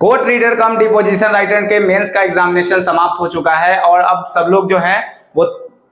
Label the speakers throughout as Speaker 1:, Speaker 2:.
Speaker 1: Court reader cum deposition writer के mains का examination समाप्त हो चुका है और अब सब लोग जो हैं वो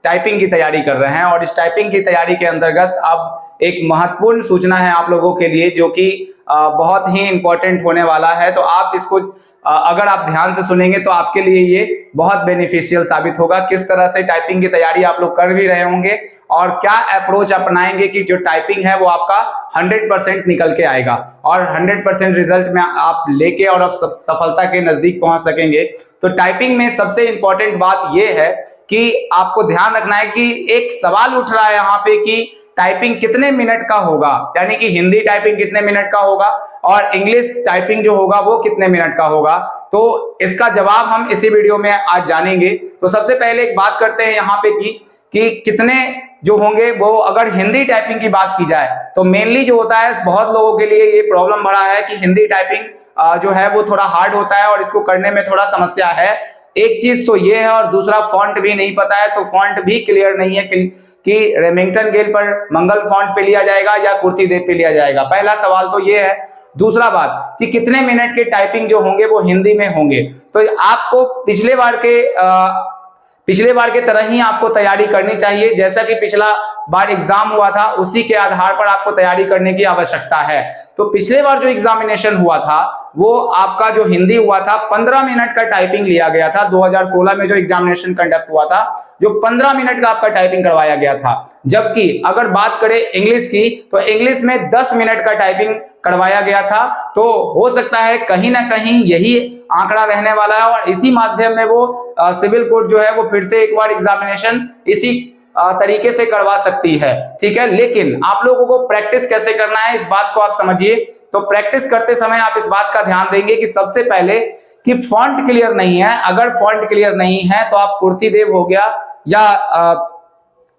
Speaker 1: टाइपिंग की तैयारी कर रहे हैं। और इस टाइपिंग की तैयारी के अंतर्गत अब एक महत्वपूर्ण सूचना है आप लोगों के लिए, जो कि बहुत ही इंपॉर्टेंट होने वाला है। तो आप इसको अगर आप ध्यान से सुनेंगे तो आपके लिए ये बहुत बेनिफिशियल साबित होगा। किस तरह से टाइपिंग की तैयारी आप लोग कर भी रहे होंगे और क्या अप्रोच अपनाएंगे कि जो टाइपिंग है वो आपका 100% निकल के आएगा और 100% रिजल्ट में आप लेके और आप सफलता के नजदीक पहुंच सकेंगे। तो टाइपिंग में सबसे इंपॉर्टेंट बात यह है कि आपको ध्यान रखना है कि एक सवाल उठ रहा है यहाँ पे कि टाइपिंग कितने मिनट का होगा, यानी कि हिंदी टाइपिंग कितने मिनट का होगा और इंग्लिश टाइपिंग जो होगा वो कितने मिनट का होगा। तो इसका जवाब हम इसी वीडियो में आज जानेंगे। तो सबसे पहले एक बात करते हैं यहाँ पे कि कितने जो होंगे वो, अगर हिंदी टाइपिंग की बात की जाए तो मेनली जो होता है बहुत लोगों के लिए ये प्रॉब्लम बड़ा है कि हिंदी टाइपिंग जो है वो थोड़ा हार्ड होता है और इसको करने में थोड़ा समस्या है। एक चीज तो ये है और दूसरा फॉन्ट भी नहीं पता है, तो फॉन्ट भी क्लियर नहीं है कि रेमिंगटन गेल पर मंगल फॉन्ट पे लिया जाएगा या कुर्ती देव पे लिया जाएगा। पहला सवाल तो ये है। दूसरा बात कि कितने मिनट के टाइपिंग जो होंगे वो हिंदी में होंगे। तो आपको पिछले बार के तरह ही आपको तैयारी करनी चाहिए। जैसा कि पिछला बार एग्जाम हुआ था उसी के आधार पर आपको तैयारी करने की आवश्यकता है। तो पिछले बार जो एग्जामिनेशन हुआ था वो आपका जो हिंदी हुआ था 15 मिनट का टाइपिंग लिया गया था। 2016 में जो एग्जामिनेशन कंडक्ट हुआ था जो 15 मिनट का आपका टाइपिंग करवाया गया था। जबकि अगर बात करें इंग्लिश की तो इंग्लिश में 10 मिनट का टाइपिंग करवाया गया था। तो हो सकता है कहीं ना कहीं यही आंकड़ा रहने वाला है और इसी माध्यम में वो सिविल कोर्ट जो है वो फिर से एक बार एग्जामिनेशन इसी तरीके से करवा सकती है। ठीक है, लेकिन आप लोगों को प्रैक्टिस कैसे करना है इस बात को आप समझिए। तो प्रैक्टिस करते समय आप इस बात का ध्यान देंगे कि सबसे पहले कि फॉन्ट क्लियर नहीं है। अगर फॉन्ट क्लियर नहीं है तो आप कुर्ती देव हो गया या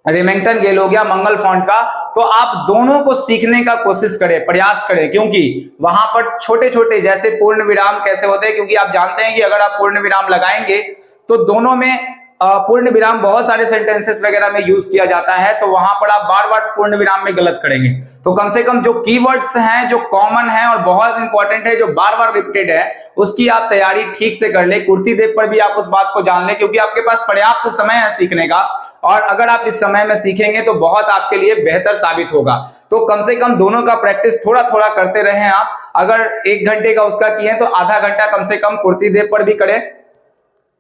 Speaker 1: रेमिंगटन गेल हो गया मंगल फॉन्ट का, तो आप दोनों को सीखने का कोशिश करें, प्रयास करें, क्योंकि वहां पर छोटे छोटे जैसे पूर्ण विराम कैसे होते हैं, क्योंकि आप जानते हैं कि अगर आप पूर्ण विराम लगाएंगे तो दोनों में पूर्ण विराम बहुत सारे सेंटेंसेस वगैरह में यूज किया जाता है, तो वहां पर आप बार बार पूर्ण विराम में गलत करेंगे। तो कम से कम जो कीवर्ड्स हैं जो कॉमन है और बहुत इंपॉर्टेंट है जो बार बार रिपीटेड है उसकी आप तैयारी ठीक से कर ले। कुर्ती देव पर भी आप उस बात को जान ले, क्योंकि आपके पास पर्याप्त समय है सीखने का और अगर आप इस समय में सीखेंगे तो बहुत आपके लिए बेहतर साबित होगा। तो कम से कम दोनों का प्रैक्टिस थोड़ा थोड़ा करते रहें आप। अगर 1 घंटे का उसका किए तो आधा घंटा कम से कम कुर्ती देव पर भी करें,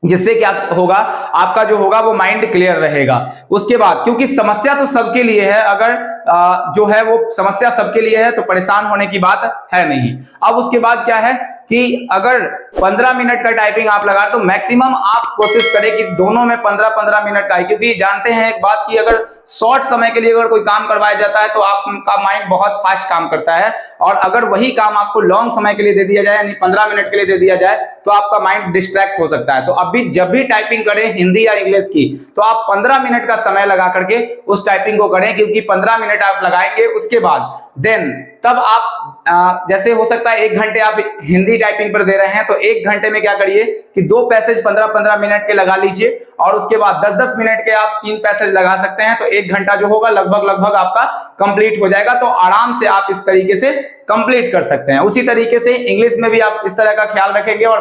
Speaker 1: जिससे क्या होगा आपका जो होगा वो माइंड क्लियर रहेगा। उसके बाद क्योंकि समस्या तो सबके लिए है, अगर जो है वो समस्या सबके लिए है तो परेशान होने की बात है नहीं। अब उसके बाद क्या है कि अगर 15 मिनट का टाइपिंग आप लगा तो मैक्सिमम आप कोशिश करें कि दोनों में 15-15 मिनट का है, क्योंकि जानते हैं एक बात कि अगर शॉर्ट समय के लिए अगर कोई काम करवाया जाता है तो आपका माइंड बहुत फास्ट काम करता है और अगर वही काम आपको लॉन्ग समय के लिए दे दिया जाए यानी 15 मिनट के लिए दे दिया जाए तो आपका माइंड डिस्ट्रैक्ट हो सकता है। तो अभी जब भी टाइपिंग करें हिंदी या इंग्लिश की तो आप 15 मिनट का समय लगा करके उस टाइपिंग को करें, क्योंकि 15 मिनट आप लगाएंगे उसके बाद देन तब आप जैसे हो सकता है 1 घंटे आप हिंदी टाइपिंग पर दे रहे हैं तो 1 घंटे में क्या करिए कि 2 पैसेज 15-15 मिनट के लगा लीजिए और उसके बाद 10-10 मिनट के आप 3 पैसेज लगा सकते हैं। तो 1 घंटा जो होगा लगभग आपका कंप्लीट हो जाएगा। तो आराम से आप इस तरीके से कंप्लीट कर सकते हैं। उसी तरीके से इंग्लिश में भी आप इस तरह का ख्याल रखेंगे और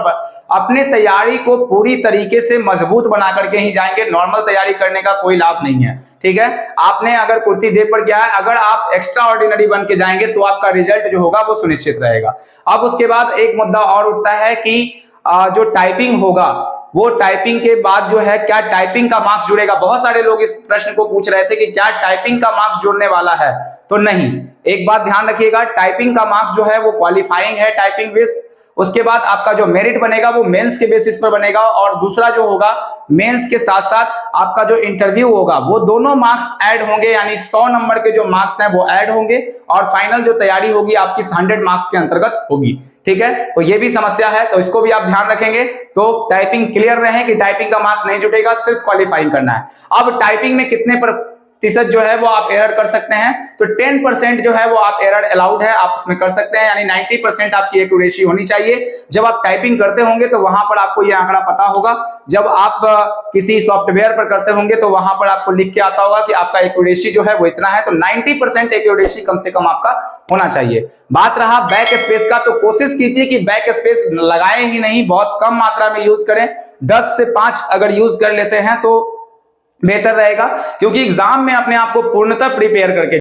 Speaker 1: अपने तैयारी को पूरी तरीके से मजबूत बना करके ही जाएंगे। नॉर्मल तैयारी करने का कोई लाभ नहीं है। ठीक है, आपने अगर कुर्ती देव पर किया है, अगर आप एक्स्ट्रा ऑर्डिनरी बन के जाएंगे तो आपका रिजल्ट जो होगा वो सुनिश्चित रहेगा। अब उसके बाद एक मुद्दा और उठता है कि जो टाइपिंग होगा वो टाइपिंग के बाद जो है क्या टाइपिंग का मार्क्स जुड़ेगा। बहुत सारे लोग इस प्रश्न को पूछ रहे थे कि क्या टाइपिंग का मार्क्स जुड़ने वाला है। तो नहीं, एक बात ध्यान रखिएगा, टाइपिंग का मार्क्स जो है वो क्वालिफाइंग है टाइपिंग बेस। उसके बाद आपका जो मेरिट बनेगा वो मेंस के बेसिस पर बनेगा और दूसरा जो होगा मेंस के साथ साथ आपका जो इंटरव्यू होगा वो दोनों मार्क्स ऐड होंगे, यानी 100 नंबर के जो मार्क्स हैं वो ऐड होंगे और फाइनल जो तैयारी होगी आपकी 100 मार्क्स के अंतर्गत होगी। ठीक है, तो ये भी समस्या है, तो इसको भी आप ध्यान रखेंगे। तो टाइपिंग क्लियर रहे कि टाइपिंग का मार्क्स नहीं जुटेगा, सिर्फ क्वालिफाइंग करना है। अब टाइपिंग में कितने जो है वो आप एरर कर सकते हैं। तो 10% जो है वो आप एरर अलाउड है, आप उसमें कर सकते हैं, यानी 90% आपकी एक्यूरेसी होनी चाहिए। जब आप टाइपिंग करते होंगे तो वहां पर आपको ये आंकड़ा पता होगा, जब आप किसी सॉफ्टवेयर पर करते होंगे तो वहां पर आपको लिख के आता होगा कि आपका एक्यूरेसी जो है वो इतना है। तो 90% एक्यूरेसी कम से कम आपका होना चाहिए। बात रहा बैक स्पेस का, तो कोशिश कीजिए कि बैक स्पेस लगाए ही नहीं, बहुत कम मात्रा में यूज करें। 10 से 5 अगर यूज कर लेते हैं तो बेहतर रहेगा, क्योंकि एग्जाम में अपने आप को पूर्णतः प्रिपेयर करके